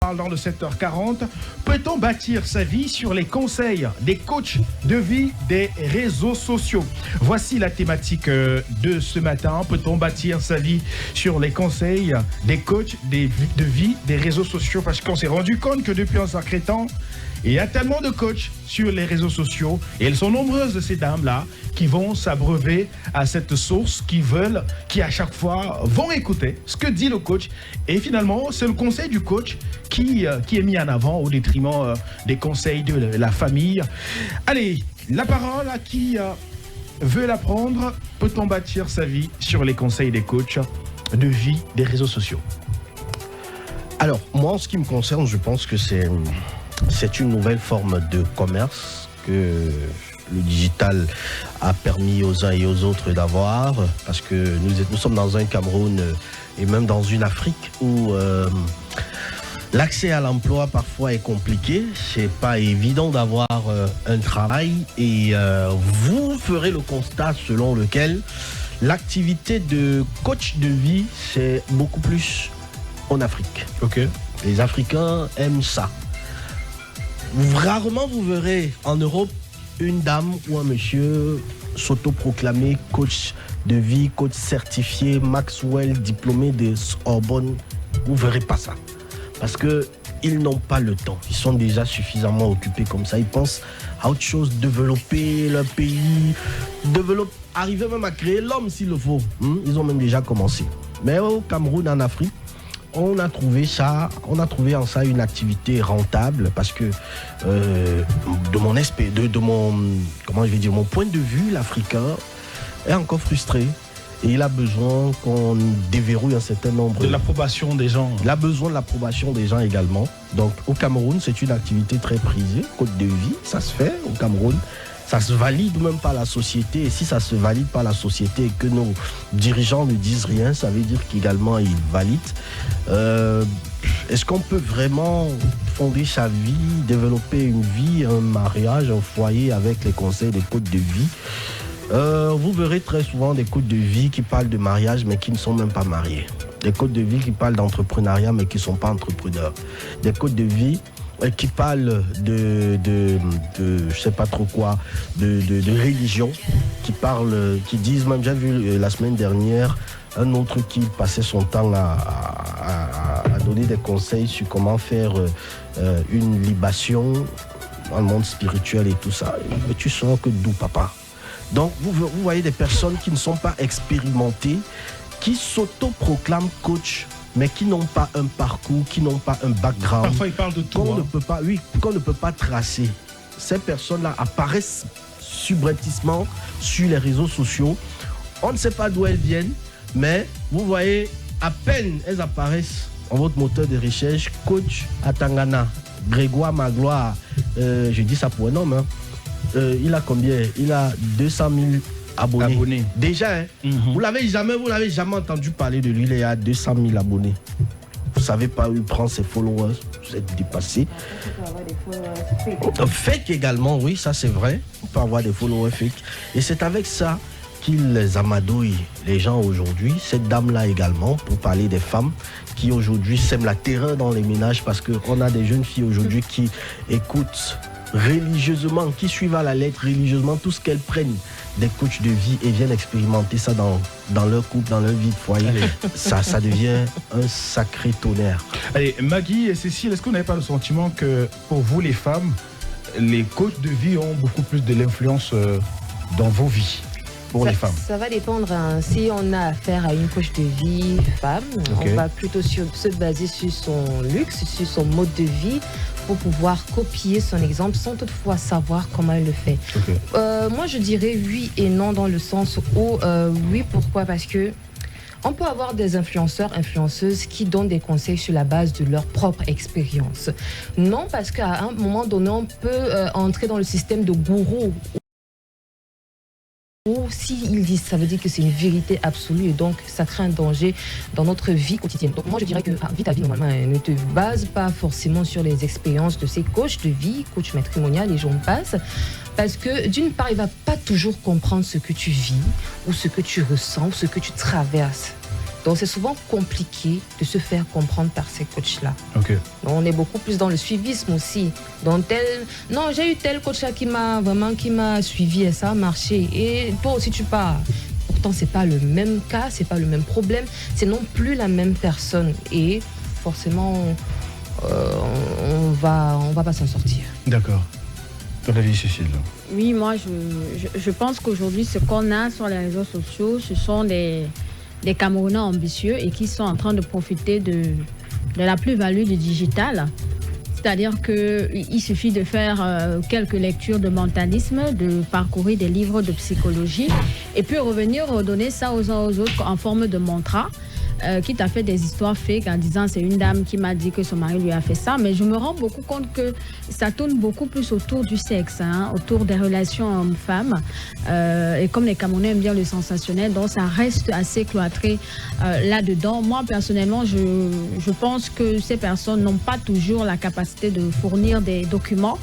parle dans le 7h40. Peut-on bâtir sa vie sur les conseils des coachs de vie des réseaux sociaux? Voici la thématique de ce matin. Peut-on bâtir sa vie sur les conseils des coachs de vie des réseaux sociaux? Parce qu'on s'est rendu compte que depuis un sacré temps, il y a tellement de coachs sur les réseaux sociaux et elles sont nombreuses ces dames-là qui vont s'abreuver à cette source, qui à chaque fois vont écouter ce que dit le coach et finalement c'est le conseil du coach qui est mis en avant au détriment des conseils de la famille. Allez, la parole à qui veut la prendre. Peut-on bâtir sa vie sur les conseils des coachs de vie des réseaux sociaux? Alors, moi en ce qui me concerne, je pense que c'est une nouvelle forme de commerce que le digital a permis aux uns et aux autres d'avoir, parce que nous sommes dans un Cameroun et même dans une Afrique où l'accès à l'emploi parfois est compliqué. C'est pas évident d'avoir un travail et vous ferez le constat selon lequel l'activité de coach de vie, c'est beaucoup plus en Afrique. Ok. Les Africains aiment ça. Rarement vous verrez en Europe une dame ou un monsieur s'autoproclamer coach de vie, coach certifié, Maxwell, diplômé de Sorbonne. Vous ne verrez pas ça. Parce qu'ils n'ont pas le temps. Ils sont déjà suffisamment occupés comme ça. Ils pensent à autre chose, développer leur pays, arriver même à créer l'homme s'il le faut. Ils ont même déjà commencé. Mais au Cameroun, en Afrique, on a trouvé en ça une activité rentable parce que mon point de vue, l'Africain est encore frustré et il a besoin qu'on déverrouille un certain nombre de l'approbation des gens. Il a besoin de l'approbation des gens également. Donc au Cameroun, c'est une activité très prisée, code de vie, ça se fait au Cameroun. Ça se valide même par la société. Et si ça se valide par la société et que nos dirigeants ne disent rien, ça veut dire qu'également ils valident. Est-ce qu'on peut vraiment fonder sa vie, développer une vie, un mariage, un foyer avec les conseils des codes de vie? Vous verrez très souvent des codes de vie qui parlent de mariage mais qui ne sont même pas mariés. Des codes de vie qui parlent d'entrepreneuriat mais qui ne sont pas entrepreneurs. Des codes de vie qui parlent de je sais pas trop quoi, de religion, qui disent, même j'ai vu la semaine dernière un autre qui passait son temps à donner des conseils sur comment faire une libation dans le monde spirituel et tout ça. Mais tu sens que d'où, papa? Donc vous voyez des personnes qui ne sont pas expérimentées, qui s'autoproclament coach, mais qui n'ont pas un parcours, qui n'ont pas un background. Parfois, ils parlent de tout. Qu'on ne peut pas tracer. Ces personnes-là apparaissent subrepticement sur les réseaux sociaux. On ne sait pas d'où elles viennent, mais vous voyez, à peine elles apparaissent en votre moteur de recherche, coach à Tangana, Grégoire Magloire, je dis ça pour un homme, hein. Il a combien? Il a 200 000 abonnés. Déjà, hein? Vous l'avez jamais entendu parler de lui. Il a 200 000 abonnés. Vous savez pas où il prend ses followers. Vous êtes dépassé. On peut avoir des followers fake. Fake également, oui, ça c'est vrai. On peut avoir des followers fake. Et c'est avec ça qu'ils amadouillent les gens aujourd'hui. Cette dame-là également, pour parler des femmes qui aujourd'hui sèment la terreur dans les ménages parce qu'on a des jeunes filles aujourd'hui qui écoutent religieusement, qui suivent à la lettre religieusement tout ce qu'elles prennent des coachs de vie et viennent expérimenter ça dans leur couple, dans leur vie de foyer. Ça devient un sacré tonnerre. Allez, Maggie et Cécile, est-ce qu'on n'avait pas le sentiment que pour vous les femmes, les coachs de vie ont beaucoup plus de l'influence dans vos vies? Pour les femmes. Ça va dépendre. Hein. Si on a affaire à une coach de vie femme, Okay. on va plutôt se baser sur son luxe, sur son mode de vie pour pouvoir copier son exemple sans toutefois savoir comment elle le fait. Okay. Moi, je dirais oui et non dans le sens où oui, pourquoi? Parce que on peut avoir des influenceurs, influenceuses qui donnent des conseils sur la base de leur propre expérience. Non, parce qu'à un moment donné, on peut entrer dans le système de gourou. Ou s'ils disent, ça veut dire que c'est une vérité absolue et donc ça crée un danger dans notre vie quotidienne. Donc moi je dirais que vie ta vie normalement ne te base pas forcément sur les expériences de ces coachs de vie, coach matrimonial et j'en passe. Parce que d'une part, il ne va pas toujours comprendre ce que tu vis ou ce que tu ressens ou ce que tu traverses. Donc c'est souvent compliqué de se faire comprendre par ces coachs-là. Ok. Donc, on est beaucoup plus dans le suivisme aussi. Donc non, j'ai eu tel coach-là qui m'a suivi et ça a marché. Et toi aussi tu pars. Pourtant c'est pas le même cas, c'est pas le même problème, c'est non plus la même personne. Et forcément, on va pas s'en sortir. D'accord. Ton avis, Cécile? Oui, moi, je pense qu'aujourd'hui, ce qu'on a sur les réseaux sociaux, ce sont des Camerounais ambitieux et qui sont en train de profiter de la plus-value du digital. C'est-à-dire qu'il suffit de faire quelques lectures de mentalisme, de parcourir des livres de psychologie et puis revenir redonner ça aux uns aux autres en forme de mantra. Qui t'a fait des histoires fake en disant c'est une dame qui m'a dit que son mari lui a fait ça, mais je me rends beaucoup compte que ça tourne beaucoup plus autour du sexe, autour des relations hommes-femmes, et comme les Camerounais aiment bien le sensationnel, donc ça reste assez cloîtré là-dedans. Moi personnellement, je pense que ces personnes n'ont pas toujours la capacité de fournir des documents.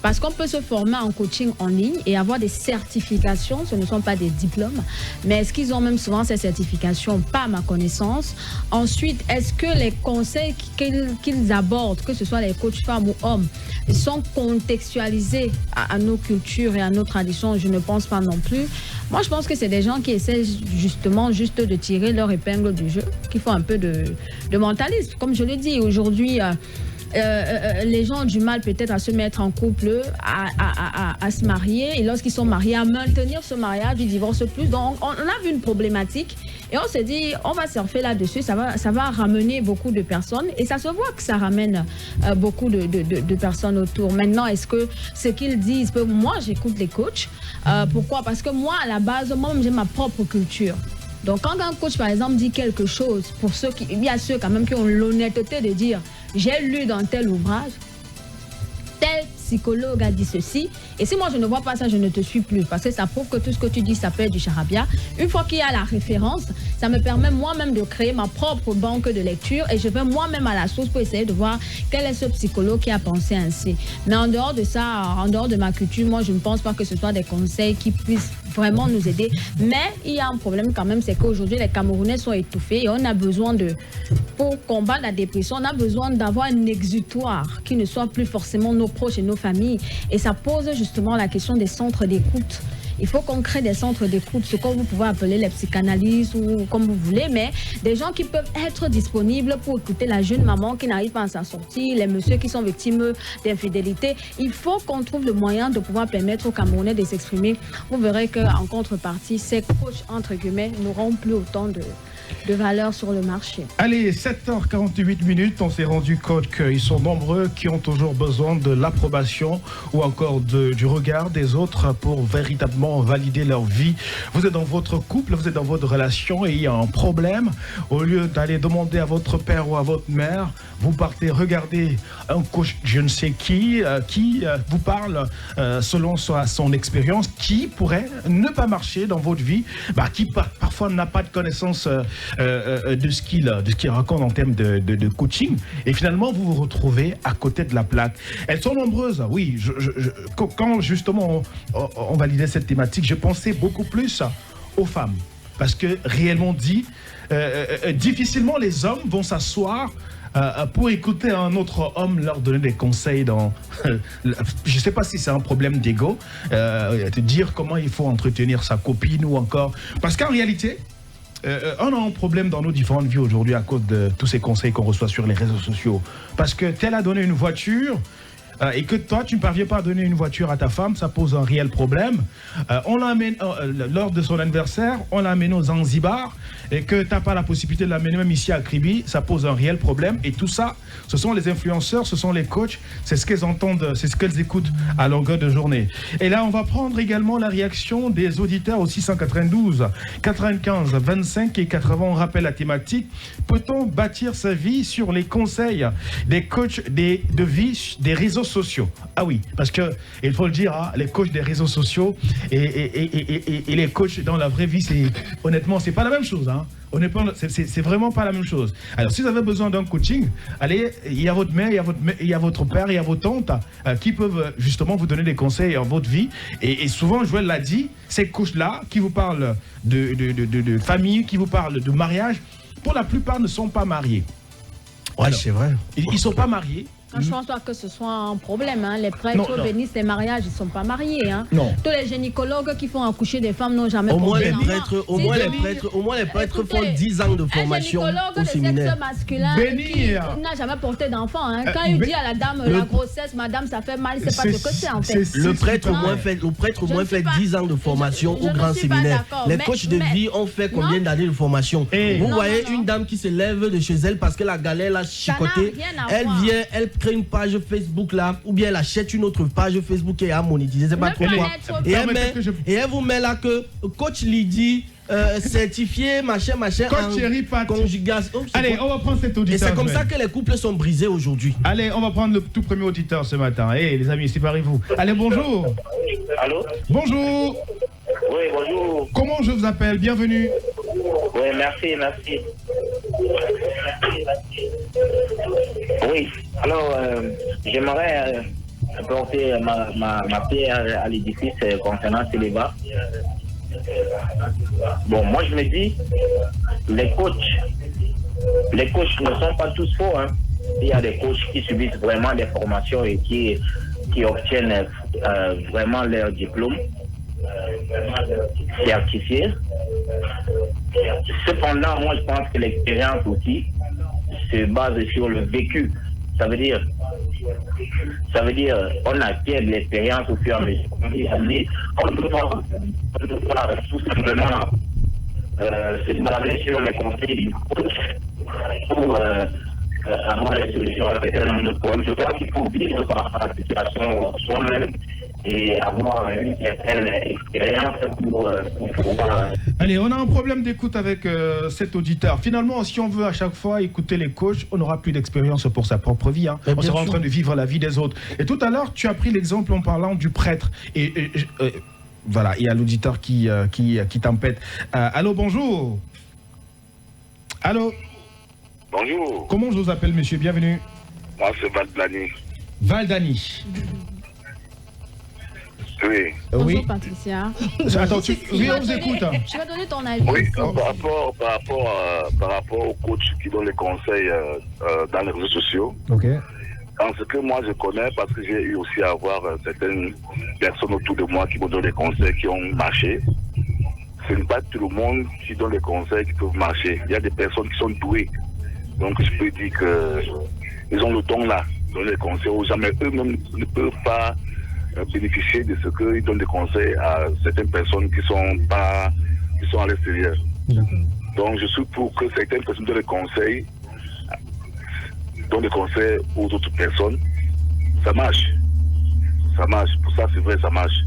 Parce qu'on peut se former en coaching en ligne et avoir des certifications, ce ne sont pas des diplômes, mais est-ce qu'ils ont même souvent ces certifications? Pas à ma connaissance. Ensuite, est-ce que les conseils qu'ils abordent, que ce soit les coachs femmes ou hommes, sont contextualisés à nos cultures et à nos traditions? Je ne pense pas non plus. Moi, je pense que c'est des gens qui essaient justement juste de tirer leur épingle du jeu, qui font un peu de mentalisme. Comme je le dis, aujourd'hui... les gens ont du mal peut-être à se mettre en couple, à se marier, et lorsqu'ils sont mariés, à maintenir ce mariage, ils divorcent plus. Donc on a vu une problématique et on s'est dit on va surfer là-dessus, ça va ramener beaucoup de personnes et ça se voit que ça ramène beaucoup de personnes autour. Maintenant, est-ce que ce qu'ils disent, moi j'écoute les coachs, pourquoi? Parce que moi à la base, moi-même j'ai ma propre culture. Donc quand un coach par exemple dit quelque chose, il y a ceux quand même qui ont l'honnêteté de dire j'ai lu dans tel ouvrage, tel psychologue a dit ceci, et si moi je ne vois pas ça, je ne te suis plus, parce que ça prouve que tout ce que tu dis, ça peut être du charabia. Une fois qu'il y a la référence, ça me permet moi-même de créer ma propre banque de lecture, et je vais moi-même à la source pour essayer de voir quel est ce psychologue qui a pensé ainsi. Mais en dehors de ça, en dehors de ma culture, moi je ne pense pas que ce soit des conseils qui puissent vraiment nous aider. Mais il y a un problème quand même, c'est qu'aujourd'hui les Camerounais sont étouffés et on a besoin pour combattre la dépression, on a besoin d'avoir un exutoire qui ne soit plus forcément nos proches et nos familles. Et ça pose justement la question des centres d'écoute. Il faut qu'on crée des centres d'écoute, ce que vous pouvez appeler les psychanalystes ou comme vous voulez, mais des gens qui peuvent être disponibles pour écouter la jeune maman qui n'arrive pas à s'en sortir, les messieurs qui sont victimes d'infidélité. Il faut qu'on trouve le moyen de pouvoir permettre aux Camerounais de s'exprimer. Vous verrez qu'en contrepartie, ces coachs, entre guillemets, n'auront plus autant de valeur sur le marché. Allez, 7h48 minutes, on s'est rendu compte qu'ils sont nombreux qui ont toujours besoin de l'approbation ou encore du regard des autres pour véritablement valider leur vie. Vous êtes dans votre couple, vous êtes dans votre relation et il y a un problème. Au lieu d'aller demander à votre père ou à votre mère, vous partez regarder un coach je ne sais qui vous parle selon son expérience, qui pourrait ne pas marcher dans votre vie, qui parfois n'a pas de connaissance de ce qu'il raconte en termes de coaching, et finalement vous vous retrouvez à côté de la plaque. Elles sont nombreuses, oui. Quand justement on validait cette thématique, je pensais beaucoup plus aux femmes, parce que réellement dit, difficilement les hommes vont s'asseoir pour écouter un autre homme leur donner des conseils dans... je ne sais pas si c'est un problème d'ego, te dire comment il faut entretenir sa copine ou encore... Parce qu'en réalité, on a un problème dans nos différentes vies aujourd'hui à cause de tous ces conseils qu'on reçoit sur les réseaux sociaux. Parce que tel a donné une voiture... et que toi, tu ne parviens pas à donner une voiture à ta femme, ça pose un réel problème. On l'amène lors de son anniversaire, on l'amène aux Zanzibar, et que tu n'as pas la possibilité de l'amener même ici à Kribi, ça pose un réel problème. Et tout ça, ce sont les influenceurs, ce sont les coachs, c'est ce qu'elles entendent, c'est ce qu'elles écoutent à longueur de journée. Et là, on va prendre également la réaction des auditeurs au 692, 95, 25 et 80. On rappelle la thématique. Peut-on bâtir sa vie sur les conseils des coachs de vie des réseaux sociaux? Ah oui, parce que il faut le dire, les coachs des réseaux sociaux et les coachs dans la vraie vie, honnêtement, c'est pas la même chose. C'est vraiment pas la même chose. Alors, si vous avez besoin d'un coaching, allez, il y a votre mère, il y a votre père, il y a vos tantes qui peuvent justement vous donner des conseils en votre vie. Et souvent, Joël l'a dit, ces coachs-là qui vous parlent de famille, qui vous parlent de mariage, pour la plupart, ne sont pas mariés. Ouais, c'est vrai. Ils ne sont pas mariés. Je ne pense pas que ce soit un problème. Hein. Les prêtres bénissent les mariages, ils ne sont pas mariés. Hein. Non. Tous les gynécologues qui font accoucher des femmes n'ont jamais Au moins porté les d'enfant. prêtres, au moins les prêtres font 10 ans de formation au séminaire. Un gynécologue de sexe masculin qui n'a jamais porté d'enfant. Hein. Quand il dit à la dame la grossesse, madame, ça fait mal, il ne sait pas ce que c'est en fait. Le prêtre au moins fait 10 ans de formation au grand séminaire. Les coachs de vie ont fait combien d'années de formation? Vous voyez une dame qui se lève de chez elle parce que la galère l'a chicoté. Elle vient, elle crée une page Facebook là, ou bien elle achète une autre page Facebook et a monétisé, c'est pas trop quoi. Et elle vous met là que coach Lydie certifié, machin, coach Chéri Pat. Conjugation. Allez, on va prendre cet auditeur. Et c'est comme ça que les couples sont brisés aujourd'hui. Allez, on va prendre le tout premier auditeur ce matin. Hey, les amis, séparez-vous. Allez, bonjour. Allô? Bonjour. Oui, bonjour. Comment je vous appelle? Bienvenue. Oui, merci. Oui, alors, j'aimerais apporter ma pierre à l'édifice concernant le célibat. Bon, moi je me dis, les coachs ne sont pas tous faux. Hein. Il y a des coachs qui subissent vraiment des formations et qui obtiennent vraiment leur diplôme certifié. Cependant, moi je pense que l'expérience aussi se base sur le vécu. Ça veut dire on acquiert de l'expérience au fur et à mesure. On ne peut pas tout simplement se baser sur les conseils du coach pour avoir les solutions à un nombre de problèmes. Je crois qu'il faut vivre par la situation soi-même et avoir une certaine expérience pour pouvoir... Allez, on a un problème d'écoute avec cet auditeur. Finalement, si on veut à chaque fois écouter les coachs, on n'aura plus d'expérience pour sa propre vie. Hein. On sera en train de vivre la vie des autres. Et tout à l'heure, tu as pris l'exemple en parlant du prêtre. Voilà, il y a l'auditeur qui tempête. Allô, bonjour. Allô. Bonjour. Comment je vous appelle, monsieur? Bienvenue. Moi, c'est Valdani. Valdani. Oui. Bonjour, Patricia. Attends, oui, on vous écoute. Je vais donner ton avis. Oui, par rapport aux coachs qui donnent les conseils dans les réseaux sociaux. Ok. En ce que moi je connais, parce que j'ai eu aussi à voir certaines personnes autour de moi qui me donnent des conseils qui ont marché. Ce n'est pas tout le monde qui donne des conseils qui peuvent marcher. Il y a des personnes qui sont douées. Donc je peux dire qu'ils ont le don là, de donner des conseils aux gens, mais eux-mêmes ne peuvent pas bénéficier de ce qu'ils donnent des conseils à certaines personnes qui sont à l'extérieur. Donc je suis pour que certaines personnes donnent des conseils aux autres personnes. Ça marche. Pour ça c'est vrai, ça marche.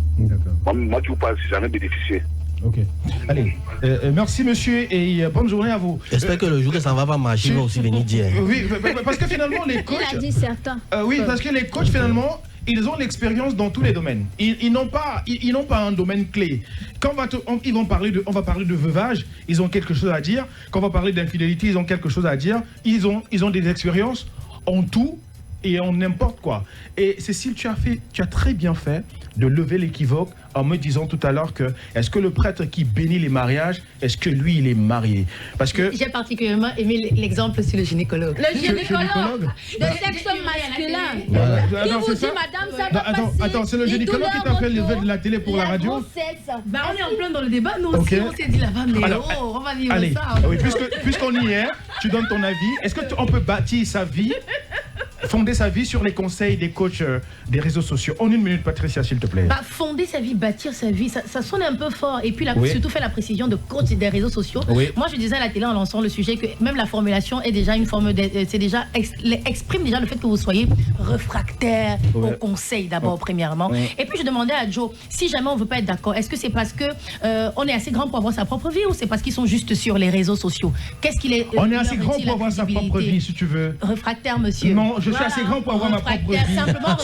Moi qui vous parle, j'ai jamais bénéficié. Ok. Allez, merci monsieur et bonne journée à vous. J'espère que le jour que ça va pas marcher, il va aussi venir dire. Oui, parce que finalement les coachs... Il a dit certains. Oui, parce que les coachs finalement, ils ont l'expérience dans tous les domaines. Ils n'ont pas un domaine clé. Quand on va parler de veuvage, ils ont quelque chose à dire. Quand on va parler d'infidélité, ils ont quelque chose à dire. Ils ont des expériences en tout et en n'importe quoi. Et Cécile, tu as très bien fait de lever l'équivoque en me disant tout à l'heure que est-ce que le prêtre qui bénit les mariages, est-ce que lui il est marié? Parce que j'ai particulièrement aimé l'exemple sur le gynécologue. Le gynécologue de sexe masculin. Qui vous dit madame ça va passer. Attends, c'est le gynécologue qui t'a fait lever de la télé pour la radio? Bah on est en plein dans le débat, nous aussi on s'est dit là-bas, mais on va vivre ça. Oui, puisqu'on y est, tu donnes ton avis. Est-ce qu'on peut bâtir sa vie, fonder sa vie sur les conseils des coachs des réseaux sociaux? En une minute, Patricia, s'il te plaît. Bah, fonder sa vie, bâtir sa vie, ça sonne un peu fort. Et puis, surtout fait la précision de coach des réseaux sociaux. Oui. Moi, je disais à la télé en lançant le sujet que même la formulation est déjà une forme exprime déjà le fait que vous soyez réfractaire au conseil d'abord, premièrement. Et puis, je demandais à Joe, si jamais on ne veut pas être d'accord, est-ce que c'est parce que on est assez grand pour avoir sa propre vie ou c'est parce qu'ils sont juste sur les réseaux sociaux? Qu'est-ce qu'il est On est assez grand pour avoir sa propre vie, si tu veux. Réfractaire, monsieur. Non, je suis assez grand pour avoir ma propre vie. Simplement,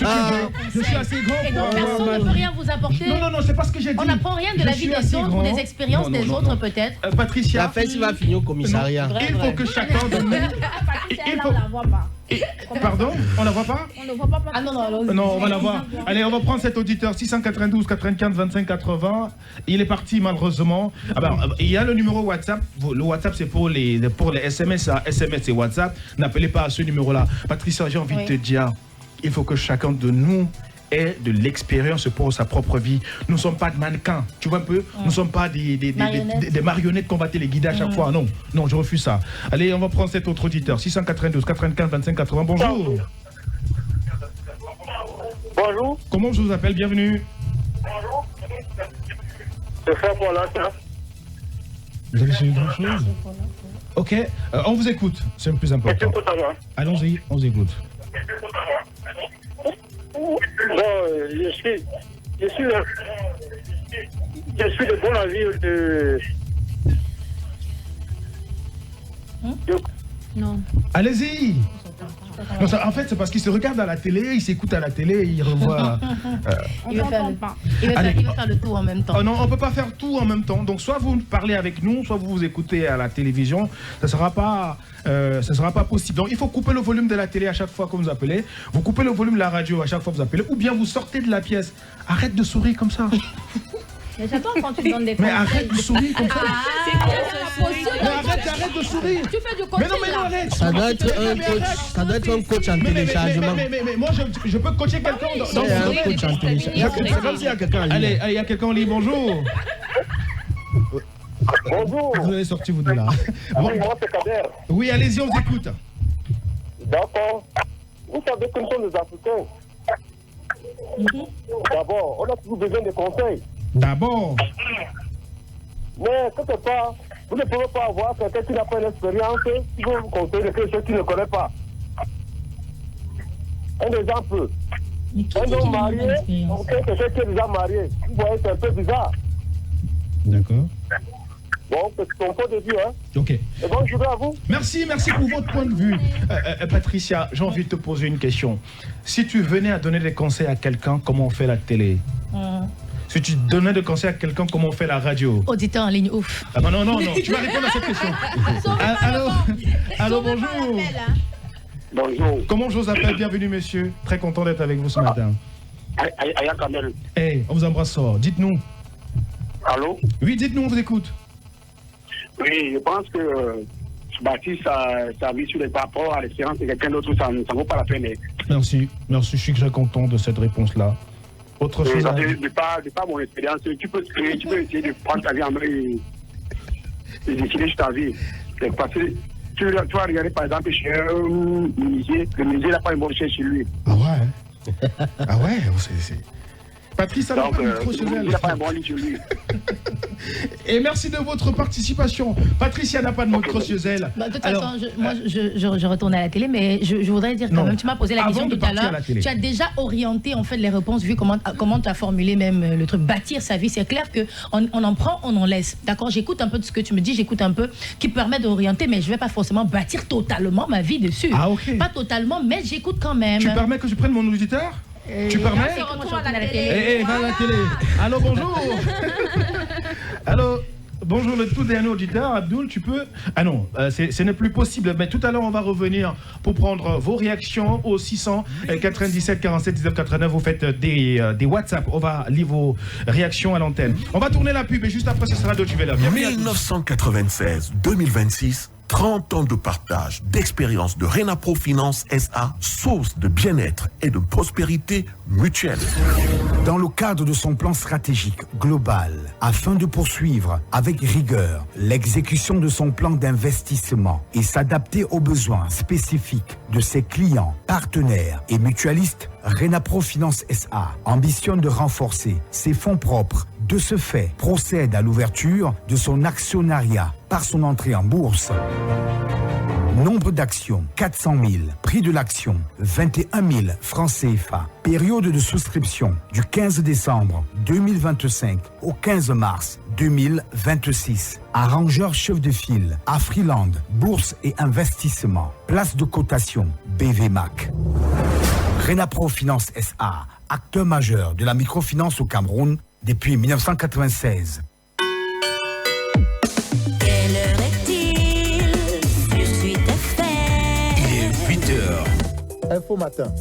je suis assez grand pour avoir personne ne peut rien vous apporter. Non, c'est pas ce que j'ai dit. On n'apprend rien de la vie des autres ou des expériences des autres, peut-être. Patricia. La fête, il va finir au commissariat. Il faut que chacun de nous... Pardon, on la voit pas? On ne voit pas. Ah non, Non, on va la voir. Allez, on va prendre cet auditeur 692 95 25 80. Il est parti malheureusement. Il y a le numéro WhatsApp. Le WhatsApp c'est pour les SMS. SMS et WhatsApp. N'appelez pas à ce numéro-là. Patricia, j'ai envie de te dire, il faut que chacun de nous ait de l'expérience pour sa propre vie. Nous ne sommes pas de mannequins, tu vois un peu. Nous ne sommes pas des marionnettes qu'on va téléguider à chaque fois. Non, je refuse ça. Allez, on va prendre cet autre auditeur 692 95 25 80. Bonjour. Bonjour. Comment je vous appelle? Bienvenue. C'est ça pour là, ça. Vous avez suivi grand chose? Ok, on vous écoute, c'est le plus important. Allons-y, on vous écoute. Bon, je suis de bon avis de... Non. Allez-y. Non, en fait, c'est parce qu'il se regarde à la télé, il s'écoute à la télé, il revoit. Il veut faire le tour en même temps. Oh non, on ne peut pas faire tout en même temps. Donc, soit vous parlez avec nous, soit vous écoutez à la télévision. Ça ne sera pas possible. Donc, il faut couper le volume de la télé à chaque fois que vous appelez. Vous coupez le volume de la radio à chaque fois que vous appelez. Ou bien vous sortez de la pièce. Arrête de sourire comme ça. Mais j'attends quand tu donnes des conseils. Mais arrête de sourire comme ça. Mais arrête de sourire. Tu fais du coaching. Mais non, arrête. Ça doit être un coach en téléchargement. Mais moi, je peux coacher quelqu'un dans C'est un coach en téléchargement. C'est comme s'il y a quelqu'un en ligne. Allez, il y a quelqu'un en ligne, bonjour. Bonjour. Vous allez sortir, vous de là. Moi, c'est Kader. Oui, allez-y, on vous écoute. D'accord. Vous savez que nous sommes les Africains. D'abord, on a toujours besoin de conseils. D'abord. Mais quelque part, vous ne pouvez pas avoir quelqu'un qui n'a pas l'expérience qui veut vous conseiller quelque chose qu'il ne connaît pas. Un exemple. Un homme marié, quelqu'un qui est déjà marié. Vous voyez, c'est un peu bizarre. D'accord. Bon, c'est ton point de vue, hein. Ok. Et bonne journée à vous. Merci pour votre point de vue. Patricia, j'ai envie de te poser une question. Si tu venais à donner des conseils à quelqu'un, comment on fait la télé? Si tu donnais des conseils à quelqu'un, comment on fait la radio? Auditeur en ligne, ouf. Ah bah non, tu vas répondre à cette question. Allô, bonjour. Bonjour. Comment je vous appelle? Bienvenue, monsieur. Très content d'être avec vous ce matin. Aya Kamel. On vous embrasse fort. Dites-nous. Allô? Oui, dites-nous, on vous écoute. Oui, je pense que bâtir sa vie sur les rapports à l'expérience de quelqu'un d'autre, ça ne vaut pas la peine. Merci, je suis très content de cette réponse-là. Autre chose de pas mon expérience, tu peux essayer de prendre ta vie en main et décider sur ta vie. Parce que tu vas regarder par exemple chez un menuisier, le menuisier n'a pas une bonne chaise chez lui. Ah ouais c'est... Patrice, ça n'a pas de micro chez elle. Il n'a pas un bon lit chez lui. Et merci de votre participation. Patricia n'a pas de micro chez elle. De toute façon, je retourne à la télé, mais je voudrais dire quand même, tu m'as posé la question tout à l'heure. Tu as déjà orienté en fait les réponses, vu comment tu as formulé même le truc. Bâtir sa vie, c'est clair qu'on en prend, on en laisse. D'accord, j'écoute un peu de ce que tu me dis, j'écoute un peu, qui permet d'orienter, mais je ne vais pas forcément bâtir totalement ma vie dessus. Ah, ok. Pas totalement, mais j'écoute quand même. Tu permets que je prenne mon auditeur? Tu permets? Va à la télé. Va à la télé. Allô, bonjour. Allô, bonjour le tout dernier auditeur, Abdoul, tu peux... Ah non, ce n'est plus possible, mais tout à l'heure on va revenir pour prendre vos réactions au 697 47 19 89. Vous faites des WhatsApp, on va lire vos réactions à l'antenne. On va tourner la pub et juste après ce sera Deutsche Welle. 1996-2026, 30 ans de partage, d'expérience de Renapro Finance SA, source de bien-être et de prospérité mutuelle. Dans le cadre de son plan stratégique global, afin de poursuivre avec rigueur l'exécution de son plan d'investissement et s'adapter aux besoins spécifiques de ses clients, partenaires et mutualistes, Renapro Finance SA ambitionne de renforcer ses fonds propres. De ce fait, procède à l'ouverture de son actionnariat par son entrée en bourse. Nombre d'actions, 400 000. Prix de l'action, 21 000 francs CFA. Période de souscription, du 15 décembre 2025 au 15 mars 2026. Arrangeur chef de file, Afriland, Bourse et Investissement. Place de cotation, BVMAC. Renapro Finance SA, acteur majeur de la microfinance au Cameroun depuis 1996. Quelle heure est-il? Je suis FM. Il est 8h. Info Matin.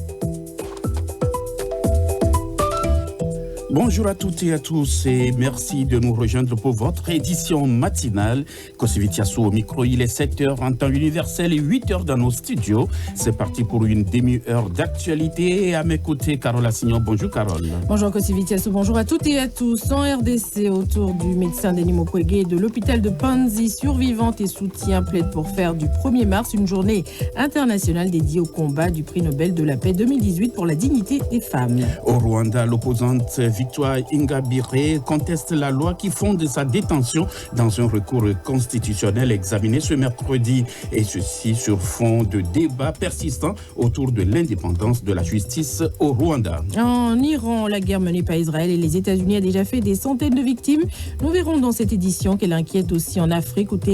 Bonjour à toutes et à tous et merci de nous rejoindre pour votre édition matinale. Kosivitiassou au micro, il est 7h en temps universel et 8h dans nos studios. C'est parti pour une demi-heure d'actualité et à mes côtés, Carole Assignon. Bonjour Carole. Bonjour Kosivitiassou, bonjour à toutes et à tous. En RDC, autour du médecin Denis Mukwege de l'hôpital de Panzi, survivante et soutien plaide pour faire du 1er mars une journée internationale dédiée au combat du prix Nobel de la paix 2018 pour la dignité des femmes. Au Rwanda, l'opposante Victoire Ingabire conteste la loi qui fonde sa détention dans un recours constitutionnel examiné ce mercredi, et ceci sur fond de débats persistants autour de l'indépendance de la justice au Rwanda. En Iran, la guerre menée par Israël et les États-Unis a déjà fait des centaines de victimes. Nous verrons dans cette édition qu'elle inquiète aussi en Afrique où